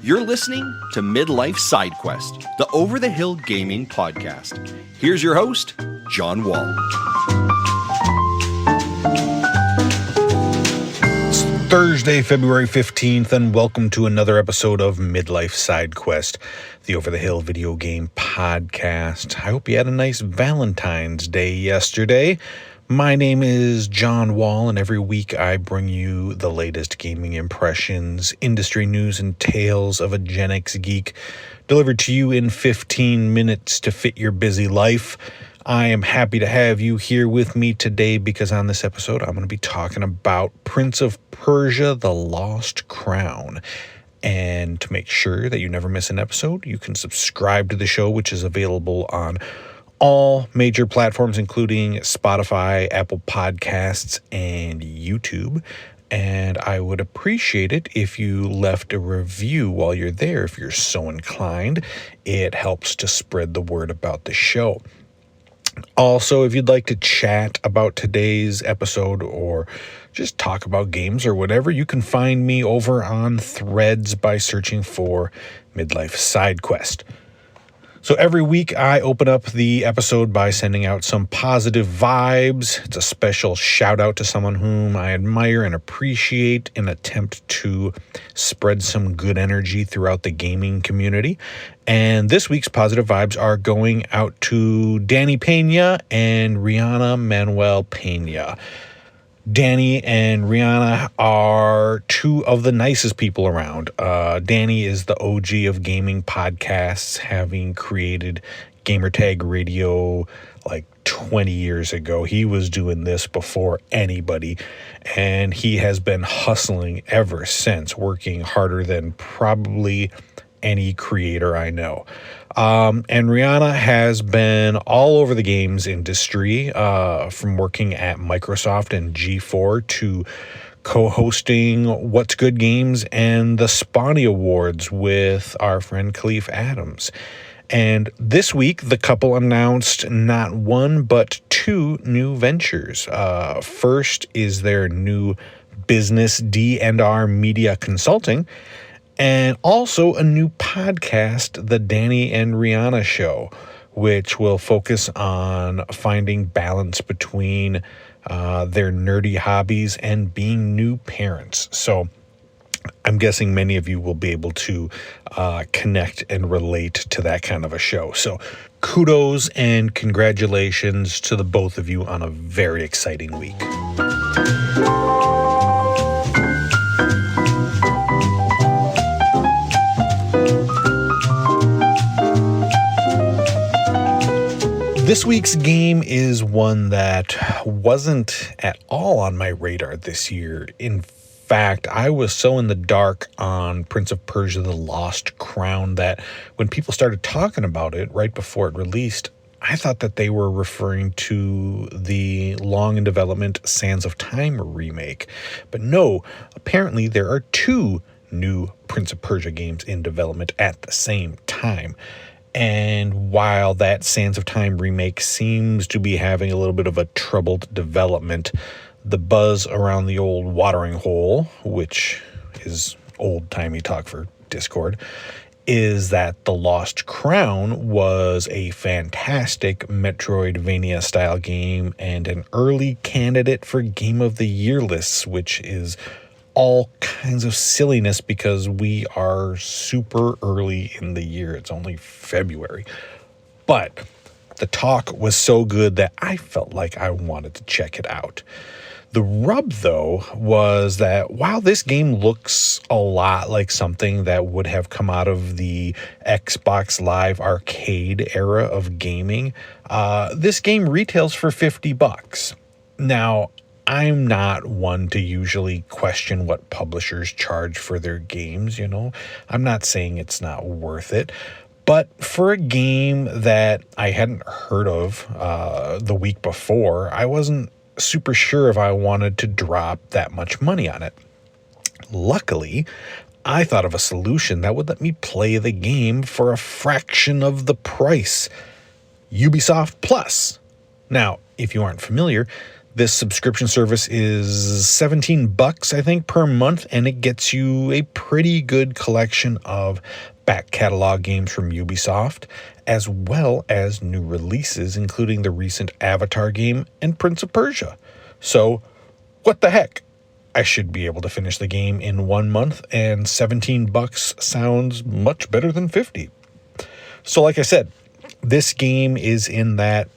You're listening to Midlife Side Quest, the Over the Hill Gaming Podcast. Here's your host, John Wall. It's Thursday, February 15th, and welcome to another episode of Midlife Side Quest, the Over the Hill video game podcast. I hope you had a nice Valentine's Day yesterday. My name is John Wall, and every week I bring you the latest gaming impressions, industry news, and tales of a Gen X geek delivered to you in 15 minutes to fit your busy life. I am happy to have you here with me today because on this episode I'm going to be talking about Prince of Persia, The Lost Crown. And to make sure that you never miss an episode, you can subscribe to the show, which is available on all major platforms, including Spotify, Apple Podcasts, and YouTube. And I would appreciate it if you left a review while you're there, if you're so inclined. It helps to spread the word about the show. Also, if you'd like to chat about today's episode or just talk about games or whatever, you can find me over on Threads by searching for Midlife Side Quest. So every week I open up the episode by sending out some positive vibes. It's a special shout out to someone whom I admire and appreciate, an attempt to spread some good energy throughout the gaming community. And this week's positive vibes are going out to Danny Pena and Rihanna Manuel Pena. Danny and Rihanna are two of the nicest people around. Danny is the OG of gaming podcasts, having created Gamertag Radio like 20 years ago. He was doing this before anybody, and he has been hustling ever since, working harder than probably any creator I know. And Rihanna has been all over the games industry, from working at Microsoft and G4 to co-hosting What's Good Games and the Spawny Awards with our friend Khalif Adams. And this week, the couple announced not one, but two new ventures. First is their new business, D&R Media Consulting, and also a new podcast, The Danny and Rihanna Show, which will focus on finding balance between their nerdy hobbies and being new parents. So I'm guessing many of you will be able to connect and relate to that kind of a show. So kudos and congratulations to the both of you on a very exciting week. This week's game is one that wasn't at all on my radar this year. In fact, I was so in the dark on Prince of Persia, The Lost Crown that when people started talking about it right before it released, I thought that they were referring to the long in development Sands of Time remake. But no, apparently there are two new Prince of Persia games in development at the same time. And while that Sands of Time remake seems to be having a little bit of a troubled development, the buzz around the old watering hole, which is old-timey talk for Discord, is that The Lost Crown was a fantastic Metroidvania-style game and an early candidate for Game of the Year lists, which is all kinds of silliness because we are super early in the year. It's only February. But the talk was so good that I felt like I wanted to check it out. The rub, though, was that while this game looks a lot like something that would have come out of the Xbox Live Arcade era of gaming, this game retails for $50. Now, I'm not one to usually question what publishers charge for their games, you know. I'm not saying it's not worth it. But for a game that I hadn't heard of the week before, I wasn't super sure if I wanted to drop that much money on it. Luckily, I thought of a solution that would let me play the game for a fraction of the price. Ubisoft Plus. Now, if you aren't familiar, This subscription service is $17, I think, per month, and it gets you a pretty good collection of back catalog games from Ubisoft, as well as new releases, including the recent Avatar game and Prince of Persia. So, what the heck? I should be able to finish the game in 1 month, and $17 sounds much better than 50. So like I said, this game is in that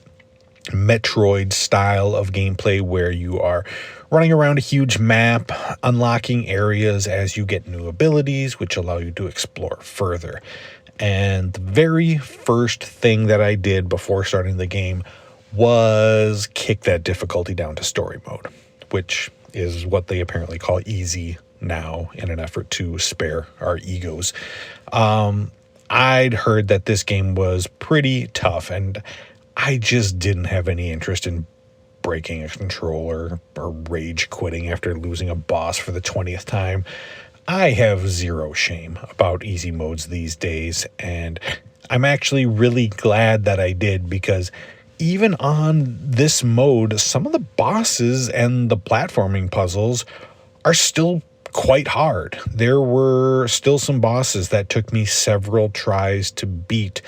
Metroid style of gameplay where you are running around a huge map, unlocking areas as you get new abilities, which allow you to explore further. And the very first thing that I did before starting the game was kick that difficulty down to story mode, which is what they apparently call easy now in an effort to spare our egos. I'd heard that this game was pretty tough, and I just didn't have any interest in breaking a controller or rage quitting after losing a boss for the 20th time. I have zero shame about easy modes these days, and I'm actually really glad that I did, because even on this mode, some of the bosses and the platforming puzzles are still quite hard. There were still some bosses that took me several tries to beat,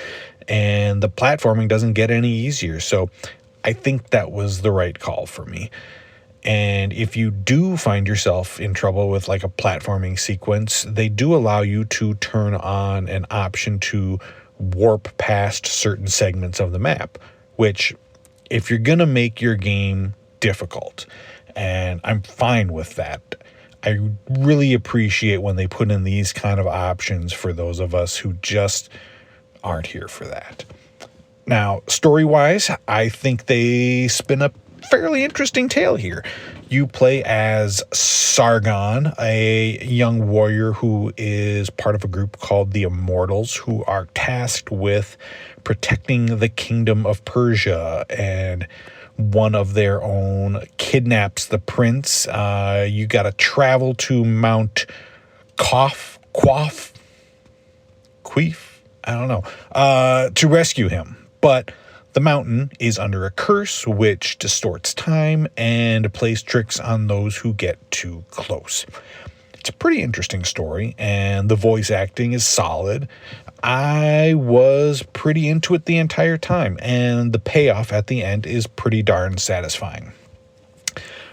and the platforming doesn't get any easier. So I think that was the right call for me. And if you do find yourself in trouble with like a platforming sequence, they do allow you to turn on an option to warp past certain segments of the map, which, if you're going to make your game difficult, and I'm fine with that, I really appreciate when they put in these kind of options for those of us who just aren't here for that. Now, story-wise, I think they spin a fairly interesting tale here. You play as Sargon, a young warrior who is part of a group called the Immortals, who are tasked with protecting the kingdom of Persia, and one of their own kidnaps the prince. You got to travel to Mount Queef, I don't know, to rescue him. But the mountain is under a curse which distorts time and plays tricks on those who get too close. It's a pretty interesting story, and the voice acting is solid. I was pretty into it the entire time, and the payoff at the end is pretty darn satisfying.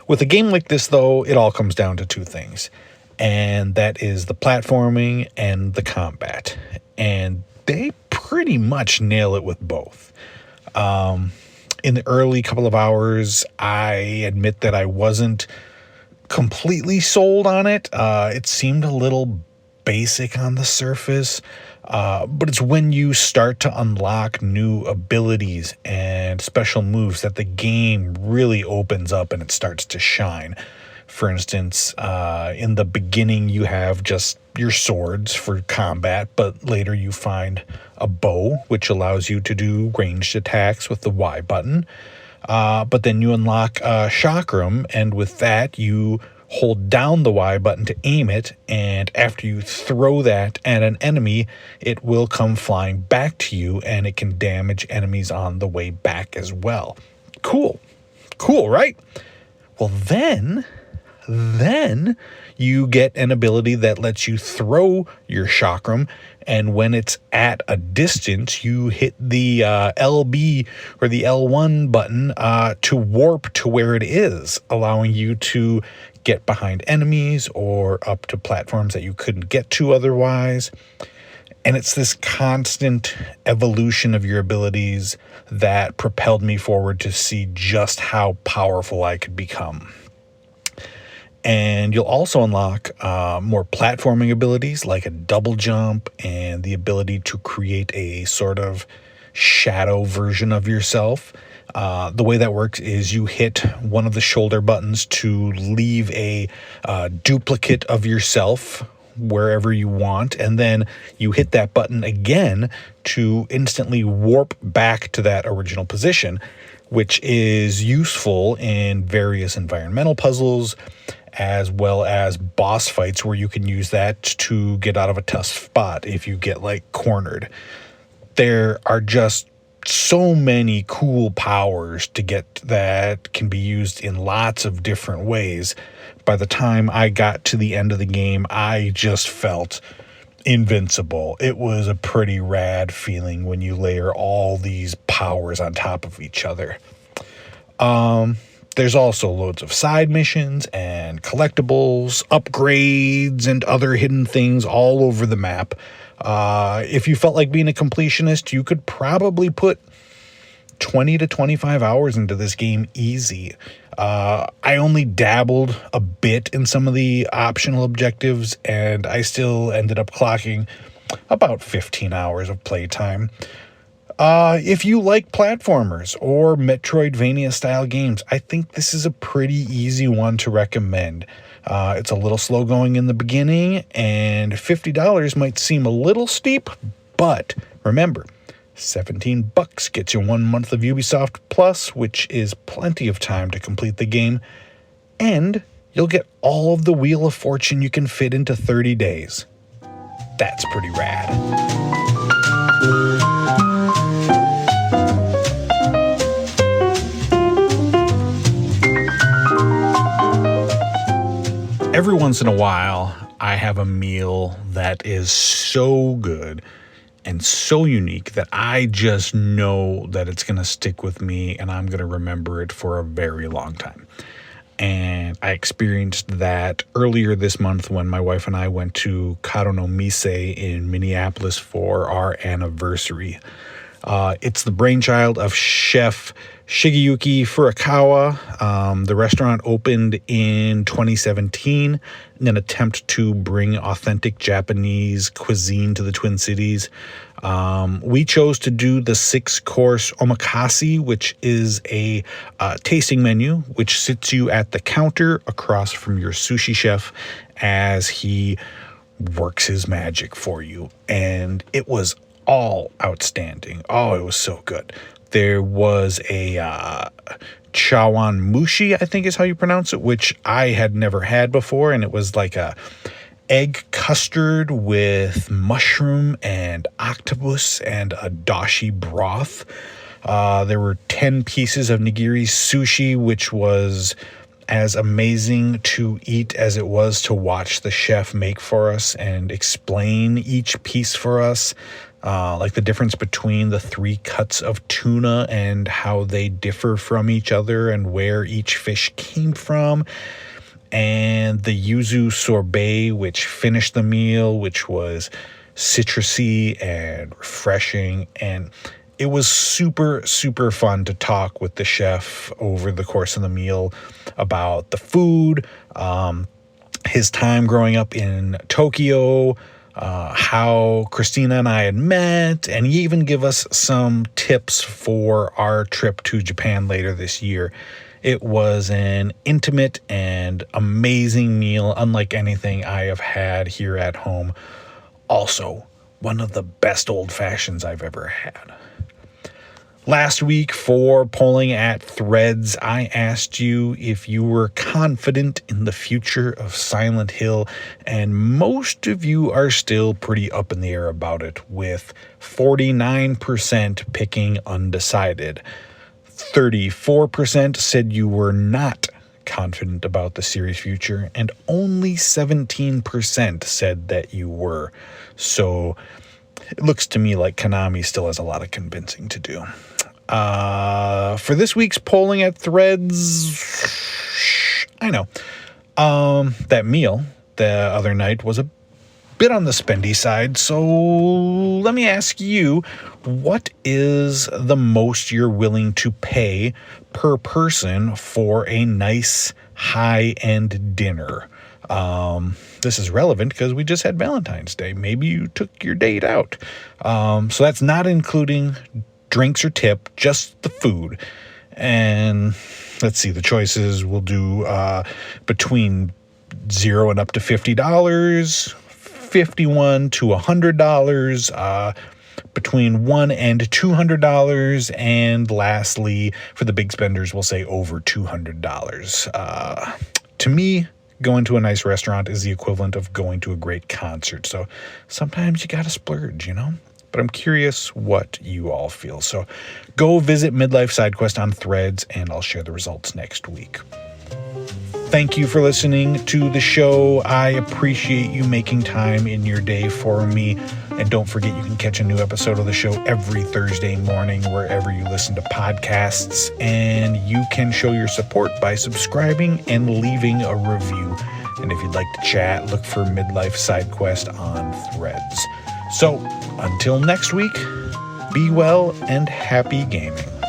With a game like this, though, it all comes down to two things, and that is the platforming and the combat. And they pretty much nail it with both. In the early couple of hours, I admit that I wasn't completely sold on it. It seemed a little basic on the surface, but it's when you start to unlock new abilities and special moves that the game really opens up and it starts to shine. For instance, in the beginning, you have just your swords for combat, but later you find a bow, which allows you to do ranged attacks with the Y button. But then you unlock Chakram, and with that, you hold down the Y button to aim it, and after you throw that at an enemy, it will come flying back to you, and it can damage enemies on the way back as well. Cool, right? Well, then you get an ability that lets you throw your chakram, and when it's at a distance, you hit the LB or the L1 button to warp to where it is, allowing you to get behind enemies or up to platforms that you couldn't get to otherwise. And it's this constant evolution of your abilities that propelled me forward to see just how powerful I could become. And you'll also unlock more platforming abilities like a double jump and the ability to create a sort of shadow version of yourself. The way that works is you hit one of the shoulder buttons to leave a duplicate of yourself wherever you want, and then you hit that button again to instantly warp back to that original position, which is useful in various environmental puzzles, as well as boss fights where you can use that to get out of a tough spot if you get cornered. There are just so many cool powers to get that can be used in lots of different ways. By the time I got to the end of the game, I just felt invincible. It was a pretty rad feeling when you layer all these powers on top of each other. There's also loads of side missions and collectibles, upgrades, and other hidden things all over the map. If you felt like being a completionist, you could probably put 20 to 25 hours into this game easy. I only dabbled a bit in some of the optional objectives, and I still ended up clocking about 15 hours of playtime. If you like platformers or Metroidvania-style games, I think this is a pretty easy one to recommend. It's a little slow going in the beginning, and $50 might seem a little steep, but remember, $17 gets you 1 month of Ubisoft Plus, which is plenty of time to complete the game, and you'll get all of the Wheel of Fortune you can fit into 30 days. That's pretty rad. Every once in a while, I have a meal that is so good and so unique that I just know that it's going to stick with me and I'm going to remember it for a very long time. And I experienced that earlier this month when my wife and I went to Karo no Mise in Minneapolis for our anniversary. It's the brainchild of Chef Shigeyuki Furukawa. The restaurant opened in 2017 in an attempt to bring authentic Japanese cuisine to the Twin Cities. We chose to do the 6-course omakase, which is a tasting menu, which sits you at the counter across from your sushi chef as he works his magic for you. And it was all outstanding. Oh, it was so good. There was a chawan mushi, I think is how you pronounce it, which I had never had before, and it was like a egg custard with mushroom and octopus and a dashi broth. There were 10 pieces of nigiri sushi, which was as amazing to eat as it was to watch the chef make for us and explain each piece for us. Like the difference between the 3 cuts of tuna and how they differ from each other and where each fish came from. And the yuzu sorbet, which finished the meal, which was citrusy and refreshing. And it was super, super fun to talk with the chef over the course of the meal about the food, his time growing up in Tokyo, how Christina and I had met, and he even give us some tips for our trip to Japan later this year. It was an intimate and amazing meal, unlike anything I have had here at home. Also, one of the best old fashions I've ever had. Last week for Polling at Threads, I asked you if you were confident in the future of Silent Hill, and most of you are still pretty up in the air about it, with 49% picking undecided. 34% said you were not confident about the series' future, and only 17% said that you were. So it looks to me like Konami still has a lot of convincing to do. For this week's Polling at Threads, I know, that meal the other night was a bit on the spendy side, so let me ask you, what is the most you're willing to pay per person for a nice high-end dinner? This is relevant because we just had Valentine's Day. Maybe you took your date out. So that's not including drinks or tip, just the food. And let's see, the choices we'll do between $0 and up to $50, $51 to $100, between $1 and $200, and lastly, for the big spenders, we'll say over $200. To me, going to a nice restaurant is the equivalent of going to a great concert. So sometimes you gotta splurge, you know? but I'm curious what you all feel. So go visit Midlife Side Quest on Threads, and I'll share the results next week. Thank you for listening to the show. I appreciate you making time in your day for me. And don't forget, you can catch a new episode of the show every Thursday morning wherever you listen to podcasts. And you can show your support by subscribing and leaving a review. And if you'd like to chat, look for Midlife Side Quest on Threads. So until next week, be well and happy gaming.